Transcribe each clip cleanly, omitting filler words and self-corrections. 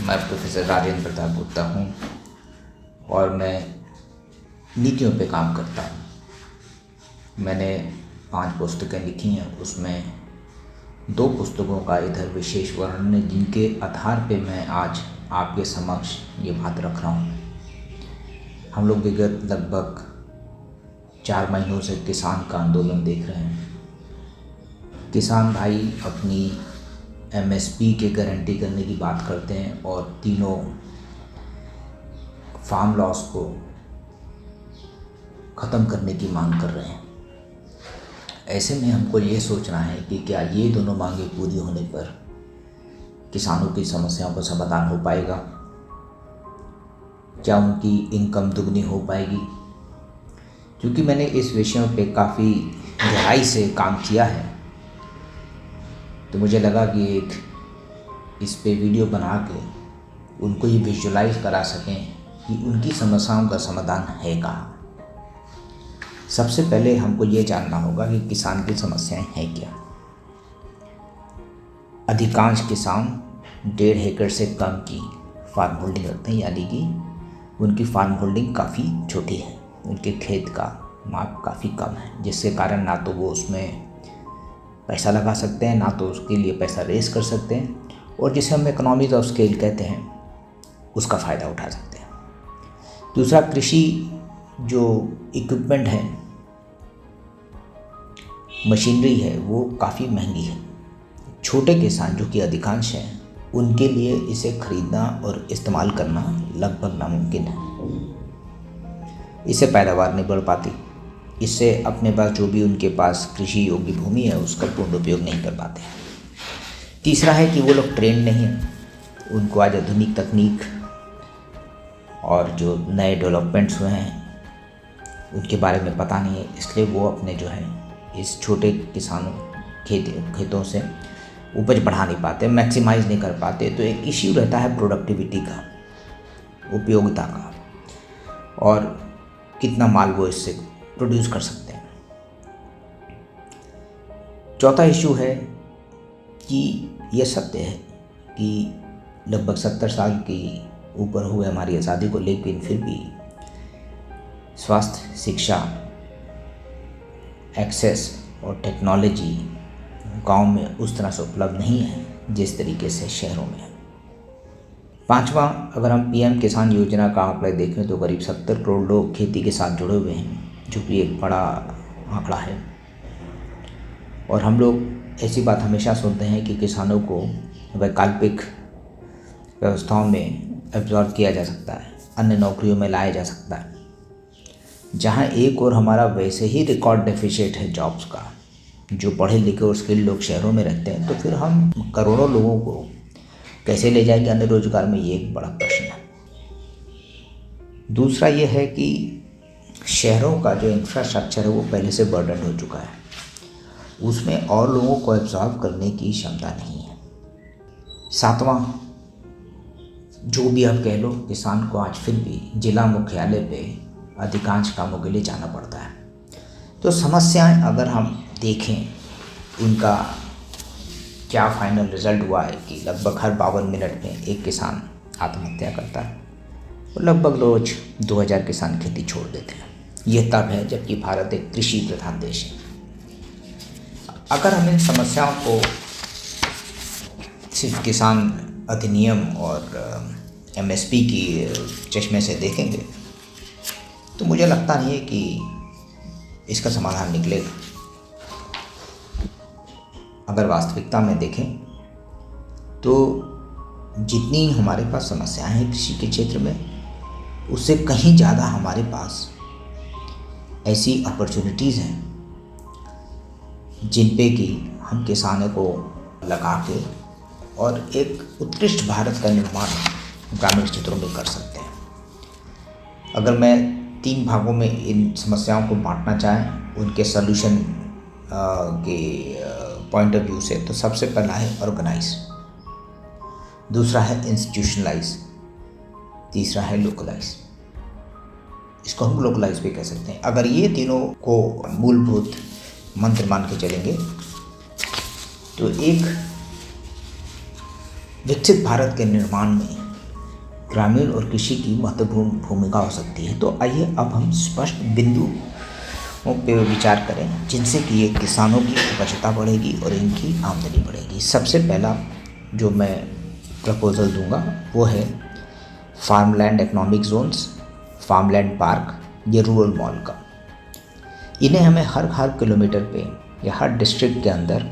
मैं प्रोफेसर राजेंद्र प्रताप गुप्ता हूँ और मैं नीतियों पे काम करता हूँ। मैंने 5 पुस्तकें लिखी हैं, उसमें 2 पुस्तकों का इधर विशेष वर्णन है जिनके आधार पे मैं आज आपके समक्ष ये बात रख रहा हूँ। हम लोग विगत लगभग 4 महीनों से किसान का आंदोलन देख रहे हैं। किसान भाई अपनी एमएसपी के गारंटी करने की बात करते हैं और तीनों फार्म लॉस को ख़त्म करने की मांग कर रहे हैं। ऐसे में हमको ये सोचना है कि क्या ये दोनों मांगें पूरी होने पर किसानों की समस्याओं का समाधान हो पाएगा, क्या उनकी इनकम दुगनी हो पाएगी। क्योंकि मैंने इस विषयों पे काफ़ी गहराई से काम किया है, तो मुझे लगा कि एक इस पे वीडियो बना के उनको ये विजुलाइज करा सकें कि उनकी समस्याओं का समाधान है कहाँ। सबसे पहले हमको ये जानना होगा कि किसान की समस्याएं हैं क्या। अधिकांश किसान 1.5 एकड़ से कम की फार्म होल्डिंग रखते हैं, यानी कि उनकी फार्म होल्डिंग काफ़ी छोटी है, उनके खेत का माप काफ़ी कम है, जिसके कारण ना तो वो उसमें पैसा लगा सकते हैं, ना तो उसके लिए पैसा रेस कर सकते हैं, और जिसे हम इकोनॉमीज ऑफ स्केल कहते हैं उसका फ़ायदा उठा सकते हैं। दूसरा, कृषि जो इक्विपमेंट है, मशीनरी है, वो काफ़ी महंगी है। छोटे किसान जो कि अधिकांश हैं, उनके लिए इसे खरीदना और इस्तेमाल करना लगभग नामुमकिन है। इससे पैदावार नहीं बढ़ पाती, इससे अपने पास जो भी उनके पास कृषि योग्य भूमि है उसका पूर्ण उपयोग नहीं कर पाते। तीसरा है कि वो लोग ट्रेंड नहीं हैं, उनको आज आधुनिक तकनीक और जो नए डेवलपमेंट्स हुए हैं उनके बारे में पता नहीं है, इसलिए वो अपने जो है इस छोटे किसानों खेतों से उपज बढ़ा नहीं पाते, मैक्सिमाइज नहीं कर पाते। तो एक इश्यू रहता है प्रोडक्टिविटी का, उपयोगिता का, और कितना माल वो इससे प्रोड्यूस कर सकते हैं। चौथा इशू है कि यह सत्य है कि लगभग 70 साल की ऊपर हुए हमारी आज़ादी को, लेकिन फिर भी स्वास्थ्य, शिक्षा, एक्सेस और टेक्नोलॉजी गांव में उस तरह से उपलब्ध नहीं है जिस तरीके से शहरों में है। 5वां, अगर हम पीएम किसान योजना का आंकड़ा देखें तो करीब 70 करोड़ लोग खेती के साथ जुड़े हुए हैं, जो कि एक बड़ा आंकड़ा है। और हम लोग ऐसी बात हमेशा सुनते हैं कि किसानों को वैकल्पिक व्यवस्थाओं में एब्जॉर्ब किया जा सकता है, अन्य नौकरियों में लाया जा सकता है। जहां एक और हमारा वैसे ही रिकॉर्ड डेफिसिट है जॉब्स का, जो पढ़े लिखे और स्किल्ड लोग शहरों में रहते हैं, तो फिर हम करोड़ों लोगों को कैसे ले जाएंगे अन्य रोजगार में, ये एक बड़ा प्रश्न है। दूसरा ये है कि शहरों का जो इंफ्रास्ट्रक्चर है वो पहले से बर्डन हो चुका है, उसमें और लोगों को एब्जॉर्ब करने की क्षमता नहीं है। 7वां, जो भी आप कह लो, किसान को आज फिर भी जिला मुख्यालय पे अधिकांश कामों के लिए जाना पड़ता है। तो समस्याएं अगर हम देखें, उनका क्या फाइनल रिजल्ट हुआ है कि लगभग हर 52 मिनट में एक किसान आत्महत्या करता है और लगभग रोज 2000 किसान खेती छोड़ देते हैं। यह तब है जबकि भारत एक कृषि प्रधान देश है। अगर हम इन समस्याओं को सिर्फ किसान अधिनियम और एमएसपी की चश्मे से देखेंगे तो मुझे लगता नहीं है कि इसका समाधान निकलेगा। अगर वास्तविकता में देखें तो जितनी हमारे पास समस्याएं हैं कृषि के क्षेत्र में, उससे कहीं ज़्यादा हमारे पास ऐसी अपॉर्चुनिटीज़ हैं जिन पे कि हम किसानों को लगा के और एक उत्कृष्ट भारत का निर्माण ग्रामीण क्षेत्रों में कर सकते हैं। अगर मैं 3 भागों में इन समस्याओं को बांटना चाहें उनके सॉल्यूशन के पॉइंट ऑफ व्यू से, तो सबसे पहला है ऑर्गेनाइज, दूसरा है इंस्टीट्यूशनलाइज, तीसरा है लोकलाइज। इसको हम लोकलाइज भी कह सकते हैं। अगर ये तीनों को मूलभूत मंत्र मान के चलेंगे तो एक विकसित भारत के निर्माण में ग्रामीण और कृषि की महत्वपूर्ण भूमिका हो सकती है। तो आइए अब हम स्पष्ट बिंदुओं पे विचार करें जिनसे कि ये किसानों की उपजता बढ़ेगी और इनकी आमदनी बढ़ेगी। सबसे पहला जो मैं प्रपोजल दूंगा वो है farmland economic zones, farmland park या रूरल मॉल का। इन्हें हमें हर किलोमीटर पे या हर डिस्ट्रिक्ट के अंदर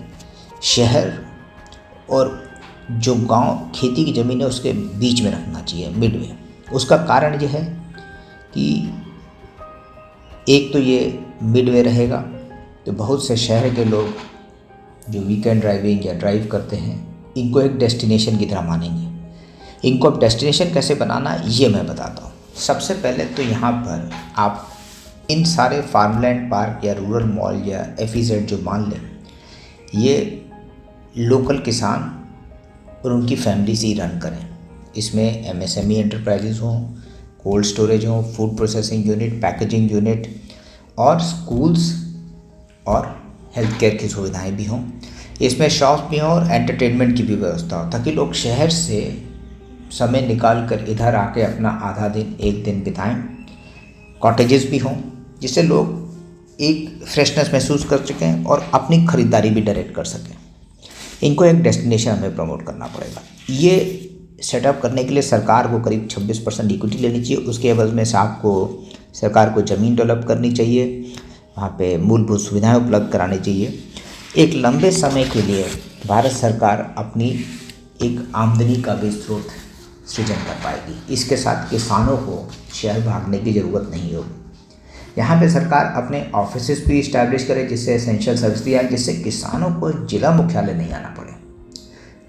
शहर और जो गांव खेती की ज़मीन है उसके बीच में रखना चाहिए, मिडवे। उसका कारण यह है कि एक तो ये मिडवे रहेगा तो बहुत से शहर के लोग जो वीकेंड ड्राइविंग या ड्राइव करते हैं इनको एक डेस्टिनेशन की तरह मानेंगे। इनको अब डेस्टिनेशन कैसे बनाना ये मैं बताता हूँ। सबसे पहले तो यहाँ पर आप इन सारे फार्मलैंड पार्क या रूरल मॉल या एफईजेड जो मान लें, ये लोकल किसान और उनकी फैमिली से ही रन करें। इसमें एमएसएमई एंटरप्राइजेज हों, कोल्ड स्टोरेज हों, food processing unit, packaging unit और स्कूल्स और हेल्थ केयर की सुविधाएं भी हों। इसमें शॉप्स भी हों और एंटरटेनमेंट की भी व्यवस्था हो ताकि लोग शहर से समय निकाल कर इधर आके अपना आधा दिन एक दिन बिताएं। कॉटेजेस भी हों जिससे लोग एक फ्रेशनेस महसूस कर सकें और अपनी ख़रीदारी भी डायरेक्ट कर सकें। इनको एक डेस्टिनेशन हमें प्रमोट करना पड़ेगा। ये सेटअप करने के लिए सरकार को करीब 26% इक्विटी लेनी चाहिए। उसके एवज में सरकार को ज़मीन डेवलप करनी चाहिए, वहाँ पे मूलभूत सुविधाएं उपलब्ध करानी चाहिए। एक लंबे समय के लिए भारत सरकार अपनी एक आमदनी का भी स्रोत सृजन कर पाएगी। इसके साथ किसानों को शहर भागने की ज़रूरत नहीं होगी। यहाँ पे सरकार अपने ऑफिसेज भी इस्टेब्लिश करे जिससे एसेंशियल सर्विस दी जाए, जिससे किसानों को जिला मुख्यालय नहीं आना पड़े।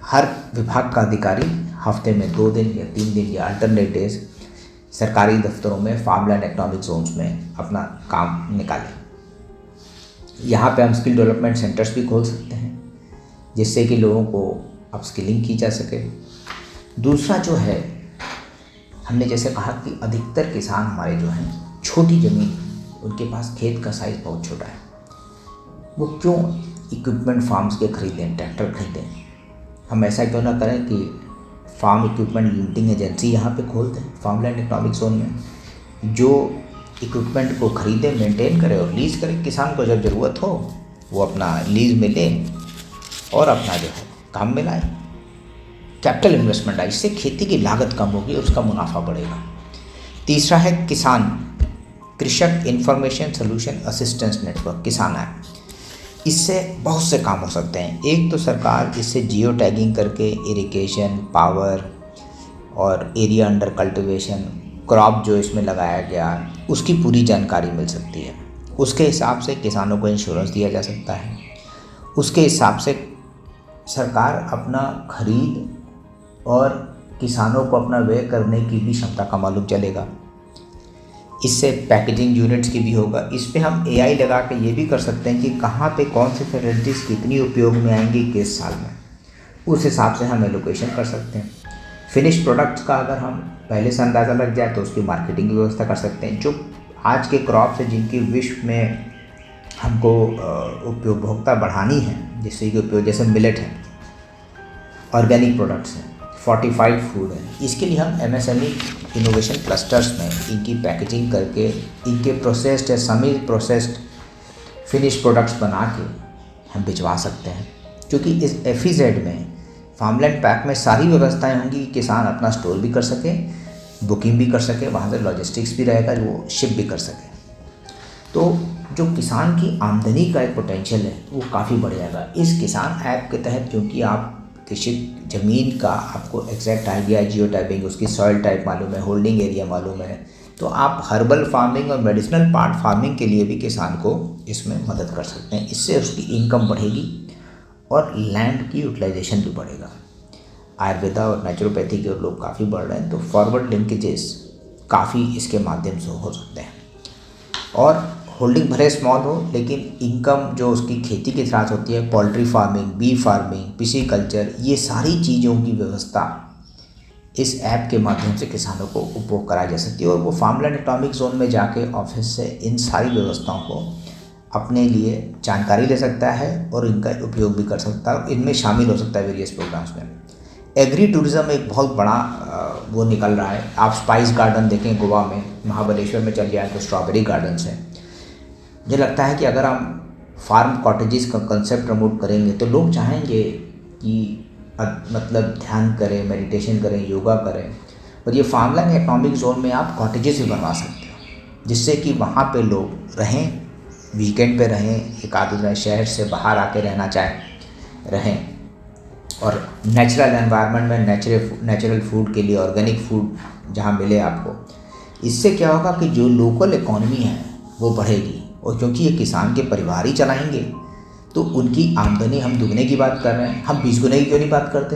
हर विभाग का अधिकारी हफ्ते में 2 दिन या 3 दिन या अल्टरनेट डेज सरकारी दफ्तरों में फार्मलैंड इकोनॉमिक जोन्स में अपना काम निकालें। यहाँ पे हम स्किल डेवलपमेंट सेंटर्स भी खोल सकते हैं जिससे कि लोगों को अपस्किलिंग की जा सके। दूसरा जो है, हमने जैसे कहा कि अधिकतर किसान हमारे जो हैं छोटी ज़मीन, उनके पास खेत का साइज़ बहुत छोटा है, वो क्यों इक्विपमेंट फार्म्स के खरीदें, ट्रैक्टर खरीदें। हम ऐसा क्यों ना करें कि फार्म इक्विपमेंट लिंकिंग एजेंसी यहाँ पे खोल दें फार्मलैंड इकोनॉमिक जोन में, जो इक्विपमेंट को खरीदे, मेंटेन करे और लीज़ करे। किसान को जब ज़रूरत हो वो अपना लीज़ में ले और अपना जो है काम में लाए। कैपिटल इन्वेस्टमेंट आए, इससे खेती की लागत कम होगी और उसका मुनाफा बढ़ेगा। तीसरा है किसान कृषक इंफॉर्मेशन सोल्यूशन असिस्टेंस नेटवर्क, किसान ऐप। इससे बहुत से काम हो सकते हैं। एक तो सरकार इससे जियो टैगिंग करके इरिगेशन, पावर और एरिया अंडर कल्टीवेशन, क्रॉप जो इसमें लगाया गया, उसकी पूरी जानकारी मिल सकती है। उसके हिसाब से किसानों को इंश्योरेंस दिया जा सकता है। उसके हिसाब से सरकार अपना खरीद और किसानों को अपना व्यय करने की भी क्षमता का मालूम चलेगा। इससे पैकेजिंग यूनिट्स की भी होगा। इस पे हम एआई लगा के ये भी कर सकते हैं कि कहाँ पे कौन सी फैसिलिटीज़ कितनी उपयोग में आएंगी किस साल में, उस हिसाब से हम एलोकेशन कर सकते हैं। फिनिश प्रोडक्ट्स का अगर हम पहले से अंदाज़ा लग जाए तो उसकी मार्केटिंग की व्यवस्था कर सकते हैं। जो आज के क्रॉप्स हैं जिनकी विश्व में हमको उपभोक्ता बढ़ानी है, जिससे कि उपयोग, जैसे मिलेट है, ऑर्गेनिक प्रोडक्ट्स हैं, फोर्टिफाइड फूड है, इसके लिए हम एमएसएमई इनोवेशन क्लस्टर्स में इनकी पैकेजिंग करके इनके प्रोसेस्ड या सेमी प्रोसेस्ड फिनिश प्रोडक्ट्स बना के हम भिजवा सकते हैं। क्योंकि इस एफईजेड में फार्मलैंड पैक में सारी व्यवस्थाएं होंगी कि किसान अपना स्टोर भी कर सके, बुकिंग भी कर सके, वहाँ से लॉजिस्टिक्स भी रहेगा, वो शिप भी कर सके। तो जो किसान की आमदनी का एक पोटेंशियल है वो काफ़ी बढ़ जाएगा इस किसान ऐप के तहत। क्योंकि आप कृषि ज़मीन का आपको एग्जैक्ट आइडिया, जियो टाइपिंग, उसकी सॉइल टाइप मालूम है, होल्डिंग एरिया मालूम है, तो आप हर्बल फार्मिंग और मेडिसिनल प्लांट फार्मिंग के लिए भी किसान को इसमें मदद कर सकते हैं। इससे उसकी इनकम बढ़ेगी और लैंड की यूटिलाइजेशन भी बढ़ेगा। आयुर्वेदा और नेचुरोपैथी के लोग काफ़ी बढ़ रहे हैं, तो फॉरवर्ड लिंकेजेस काफ़ी इसके माध्यम से हो सकते हैं। और होल्डिंग भले स्मॉल हो लेकिन इनकम जो उसकी खेती के साथ होती है, poultry farming, bee farming, pisciculture, ये सारी चीज़ों की व्यवस्था इस ऐप के माध्यम से किसानों को उपभोग कराई जा सकती है। और वो फार्मलैंड इकोनॉमिक जोन में जाके ऑफिस से इन सारी व्यवस्थाओं को अपने लिए जानकारी ले सकता है और इनका उपयोग भी कर सकता है, इनमें शामिल हो सकता है वेरियस प्रोग्राम्स में। एग्री टूरिज़्म एक बहुत बड़ा वो निकल रहा है। आप स्पाइस गार्डन देखें गोवा में, महाबलेश्वर में चल जाए तो स्ट्रॉबेरी गार्डन्स हैं। मुझे लगता है कि अगर हम फार्म कॉटेजेस का कंसेप्ट प्रमोट करेंगे तो लोग चाहेंगे कि मतलब ध्यान करें, मेडिटेशन करें, योगा करें। और ये फार्मलैंड इकोनॉमिक जोन में आप कॉटेजेस भी बनवा सकते हो, जिससे कि वहाँ पे लोग रहें, वीकेंड पे रहें, एक आध दिन शहर से बाहर आके रहना चाहें रहें, और नेचुरल एनवायरनमेंट में नेचुरल फूड के लिए ऑर्गेनिक फूड जहाँ मिले आपको। इससे क्या होगा कि जो लोकल इकॉनमी है वो बढ़ेगी, और क्योंकि ये किसान के परिवार ही चलाएंगे तो उनकी आमदनी, हम दुगने की बात कर रहे हैं, हम 20 गुने की क्यों नहीं बात करते,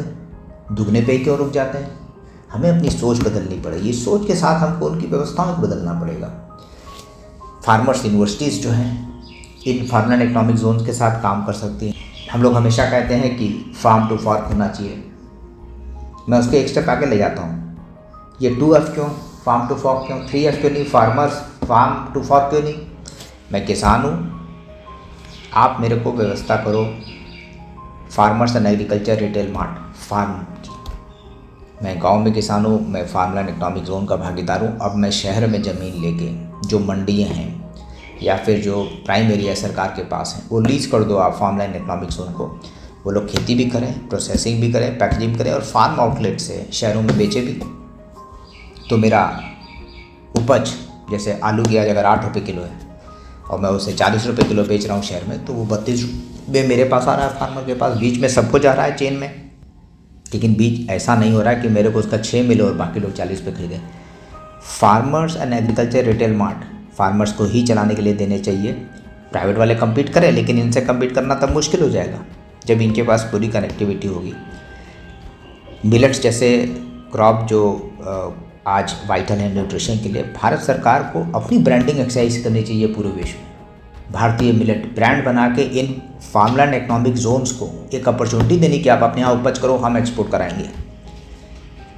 दुगने पे क्यों रुक जाते हैं। हमें अपनी सोच बदलनी पड़ेगी, इस सोच के साथ हमको उनकी व्यवस्थाओं को बदलना पड़ेगा। फार्मर्स यूनिवर्सिटीज़ जो हैं इन फार्मलैंड इकोनॉमिक जोन्स के साथ काम कर सकती हैं। हम लोग हमेशा कहते हैं कि फार्म टू फॉर्क होना चाहिए, मैं उसके एक स्टेप आगे ले जाता हूँ। ये 2F क्यों, फार्म टू फॉर्क क्यों, 3F क्यों नहीं, फार्मर्स फार्म टू फॉर्क क्यों नहीं। मैं किसान हूँ, आप मेरे को व्यवस्था करो farmers and agriculture retail mart farm की। मैं गांव में किसान हूँ, मैं फार्मलैंड इकोनॉमिक जोन का भागीदार हूँ। अब मैं शहर में ज़मीन लेके, जो मंडियाँ हैं या फिर जो प्राइम एरिया सरकार के पास हैं, वो लीज कर दो आप फार्मलैंड इकोनॉमिक जोन को। वो लोग खेती भी करें, प्रोसेसिंग भी करें, पैकेजिंग करें, और फार्म आउटलेट से शहरों में बेचे भी। तो मेरा उपज, जैसे आलू की आज अगर 8 रुपये किलो है और मैं उसे 40 रुपये किलो बेच रहा हूँ शहर में, तो वो 32 रुपये मेरे पास आ रहा है, फार्मर के पास। बीच में सबको जा रहा है चेन में, लेकिन बीच ऐसा नहीं हो रहा है कि मेरे को उसका 6 मिले और बाकी लोग 40 पे खरीदें। Farmers and agriculture retail mart farmers को ही चलाने के लिए देने चाहिए। प्राइवेट वाले कम्पीट करें, लेकिन इनसे कम्पीट करना तब मुश्किल हो जाएगा जब इनके पास पूरी कनेक्टिविटी होगी। मिलेट्स जैसे क्रॉप जो आज वाइटल है न्यूट्रिशन के लिए, भारत सरकार को अपनी ब्रांडिंग एक्सरसाइज करनी चाहिए पूरे विश्व में। भारतीय मिलेट ब्रांड बना के इन फार्मलैंड इकोनॉमिक जोन्स को एक अपॉर्चुनिटी देनी कि आप अपने यहाँ उपज करो, हम एक्सपोर्ट कराएंगे,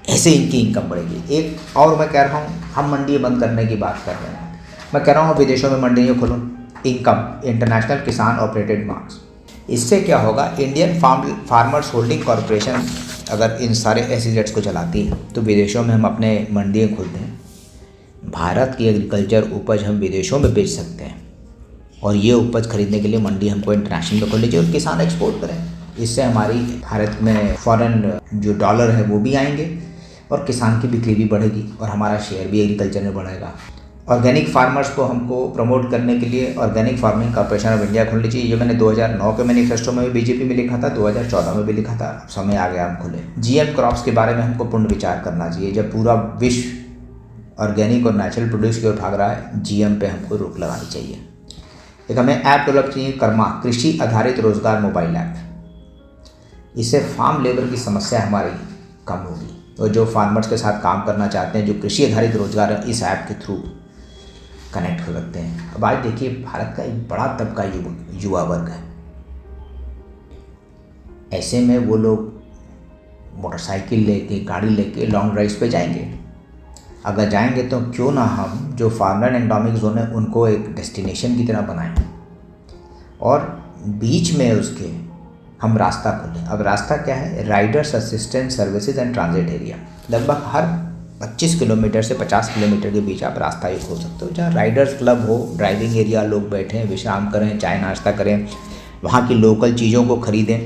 ऐसे इनकी इनकम बढ़ेगी। एक और मैं कह रहा हूँ, हम मंडी बंद करने की बात कर रहे हैं, मैं कह रहा हूँ विदेशों में मंडियाँ खोलो, इनकम इंटरनेशनल किसान ऑपरेटेड मार्क्स। इससे क्या होगा, इंडियन फार्मर्स होल्डिंग कॉरपोरेशन अगर इन सारे एसईजेड्स को चलाती है तो विदेशों में हम अपने मंडियाँ खोलते हैं। भारत की एग्रीकल्चर उपज हम विदेशों में बेच सकते हैं, और ये उपज खरीदने के लिए मंडी हमको इंटरनेशनल में खोलनी चाहिए और किसान एक्सपोर्ट करें। इससे हमारी भारत में फॉरेन जो डॉलर है वो भी आएंगे, और किसान की बिक्री भी बढ़ेगी, और हमारा शेयर भी एग्रीकल्चर में बढ़ेगा। ऑर्गेनिक फार्मर्स को हमको प्रमोट करने के लिए organic farming corporation of India खोलनी चाहिए। ये मैंने 2009 के मैनिफेस्टो में भी बीजेपी में लिखा था, 2014 में भी लिखा था, अब समय आ गया हम खोले। जीएम क्रॉप्स के बारे में हमको पूर्ण विचार करना चाहिए। जब पूरा विश्व ऑर्गेनिक और नेचुरल प्रोड्यूस की ओर भाग रहा है, जीएम पे हमको रोक लगानी चाहिए। एक हमें ऐप डेवलप चाहिए, कर्मा, कृषि आधारित रोजगार मोबाइल ऐप। इससे फार्म लेबर की समस्या हमारी कम होगी, और जो फार्मर्स के साथ काम करना चाहते हैं, जो कृषि आधारित रोजगार है, इस ऐप के थ्रू कनेक्ट हो सकते हैं। अब आज देखिए, भारत का एक बड़ा तबका युवा वर्ग है। ऐसे में वो लोग मोटरसाइकिल लेके, गाड़ी लेके लॉन्ग ड्राइव्स पे जाएंगे। अगर जाएंगे तो क्यों ना हम जो फार्मलैंड इकोनॉमिक जोन है उनको एक डेस्टिनेशन की तरह बनाएं, और बीच में उसके हम रास्ता खोलें। अब रास्ता क्या है, Riders assistance services and transit area. लगभग हर 25 किलोमीटर से 50 किलोमीटर के बीच आप रास्ता ही खोल सकते हो, जहाँ राइडर्स क्लब हो, ड्राइविंग एरिया, लोग बैठें, विश्राम करें, चाय नाश्ता करें, वहाँ की लोकल चीज़ों को खरीदें।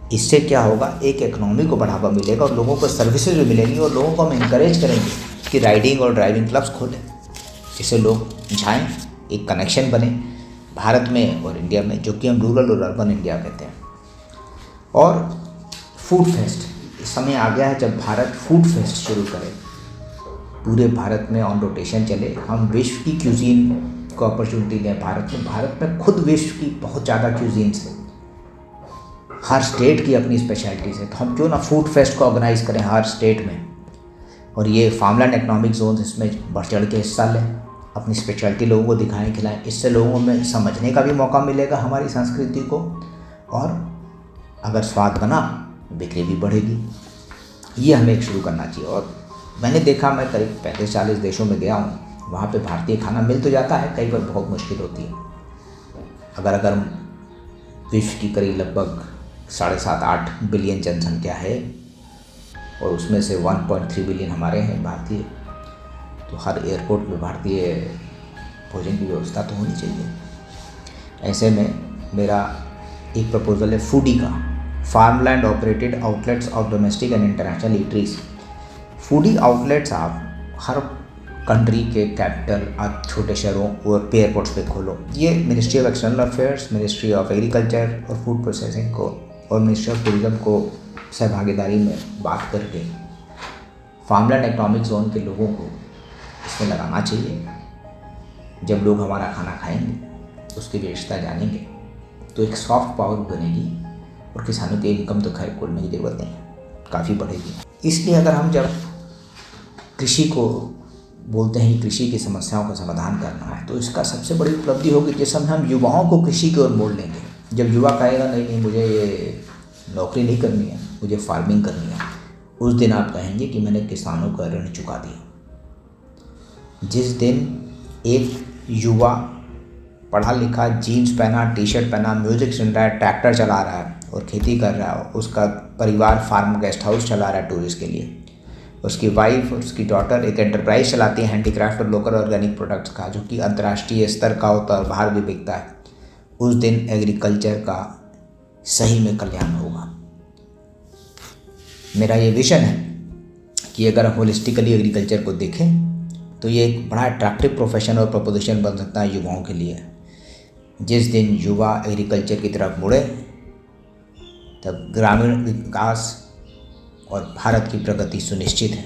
इससे क्या होगा, एक इकोनॉमी को बढ़ावा मिलेगा और लोगों को सर्विसेज भी मिलेंगी, और लोगों को हम इंकरेज करेंगे कि राइडिंग और ड्राइविंग क्लब्स खोलें। इससे लोग जाएँ, एक कनेक्शन बने भारत में और इंडिया में, जो कि हम रूरल और अर्बन इंडिया कहते हैं। और फूड फेस्ट, समय आ गया है जब भारत फूड फेस्ट शुरू करे, पूरे भारत में ऑन रोटेशन चले, हम विश्व की क्यूजीन को अपॉर्चुनिटी दें भारत में खुद विश्व की बहुत ज़्यादा क्यूजीन्स है, हर स्टेट की अपनी स्पेशलिटीज़ है, तो हम क्यों ना फूड फेस्ट को ऑर्गेनाइज करें हर स्टेट में। और ये फार्मलैंड इकोनॉमिक जोन इसमें बढ़ चढ़ के हिस्सा लें, अपनी स्पेशलिटी लोगों को दिखाएं, खिलाएं। इससे लोगों में समझने का भी मौका मिलेगा हमारी संस्कृति को, और अगर स्वाद बना, बिक्री भी बढ़ेगी। ये हमें एक शुरू करना चाहिए। और मैंने देखा, मैं करीब 35-40 देशों में गया हूँ, वहाँ पे भारतीय खाना मिल तो जाता है, कई बार बहुत मुश्किल होती है। अगर विश्व की करीब लगभग 7.5-8 बिलियन जनसंख्या है, और उसमें से 1.3 बिलियन हमारे हैं भारतीय। तो हर एयरपोर्ट में भारतीय भोजन की व्यवस्था तो होनी चाहिए। ऐसे में मेरा एक प्रपोज़ल है फूडी का, farmland operated outlets of domestic and international eateries. Foodie outlets आप हर कंट्री के कैपिटल, आप छोटे शहरों और एयरपोर्ट्स पे खोलो। ये ministry of external affairs, ministry of agriculture और फूड प्रोसेसिंग को और मिनिस्ट्री ऑफ टूरिज़्म को सहभागीदारी में बात करके फार्मलैंड इकोनॉमिक जोन के लोगों को इसमें लगाना चाहिए। जब लोग हमारा खाना खाएंगे, उसकी विशेषता जानेंगे, तो एक सॉफ्ट पावर बनेगी और किसानों की इनकम तो खैर खोलने की ज़रूरत नहीं है, काफ़ी बढ़ेगी। इसलिए अगर हम जब कृषि को बोलते हैं कि कृषि की समस्याओं का समाधान करना है, तो इसका सबसे बड़ी उपलब्धि होगी जिस समय हम युवाओं को कृषि की ओर मोड़ लेंगे। जब युवा कहेगा नहीं मुझे ये नौकरी नहीं करनी है, मुझे फार्मिंग करनी है, उस दिन आप कहेंगे कि मैंने किसानों का ऋण चुका दिया। जिस दिन एक युवा पढ़ा लिखा, जीन्स पहना, टी शर्ट पहना, म्यूज़िक सुन रहा है, ट्रैक्टर चला रहा है और खेती कर रहा है, उसका परिवार फार्म गेस्ट हाउस चला रहा है टूरिस्ट के लिए, उसकी वाइफ और उसकी डॉटर एक एंटरप्राइज चलाती है हैंडीक्राफ्ट और लोकल ऑर्गेनिक प्रोडक्ट्स का, जो कि अंतर्राष्ट्रीय स्तर का होता है और बाहर भी बिकता है, उस दिन एग्रीकल्चर का सही में कल्याण होगा। मेरा ये विजन है कि अगर होलिस्टिकली एग्रीकल्चर को देखें तो ये एक बड़ा अट्रैक्टिव प्रोफेशन और प्रपोजिशन बन सकता है युवाओं के लिए। जिस दिन युवा एग्रीकल्चर की तरफ मुड़े, तब ग्रामीण विकास और भारत की प्रगति सुनिश्चित है।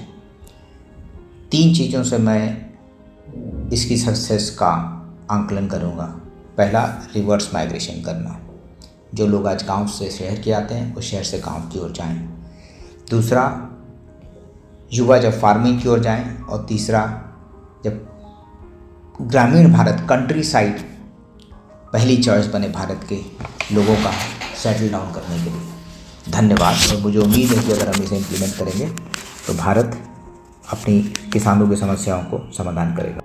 3 चीज़ों से मैं इसकी सक्सेस का आंकलन करूँगा। पहला, रिवर्स माइग्रेशन करना, जो लोग आज गांव से शहर के आते हैं वो शहर से गांव की ओर जाएं। दूसरा, युवा जब फार्मिंग की ओर जाएं। और तीसरा, जब ग्रामीण भारत, कंट्री साइड पहली चॉइस बने भारत के लोगों का सेटल डाउन करने के लिए। धन्यवाद। और मुझे उम्मीद है कि अगर हम इसे इम्प्लीमेंट करेंगे तो भारत अपनी किसानों की समस्याओं को समाधान करेगा।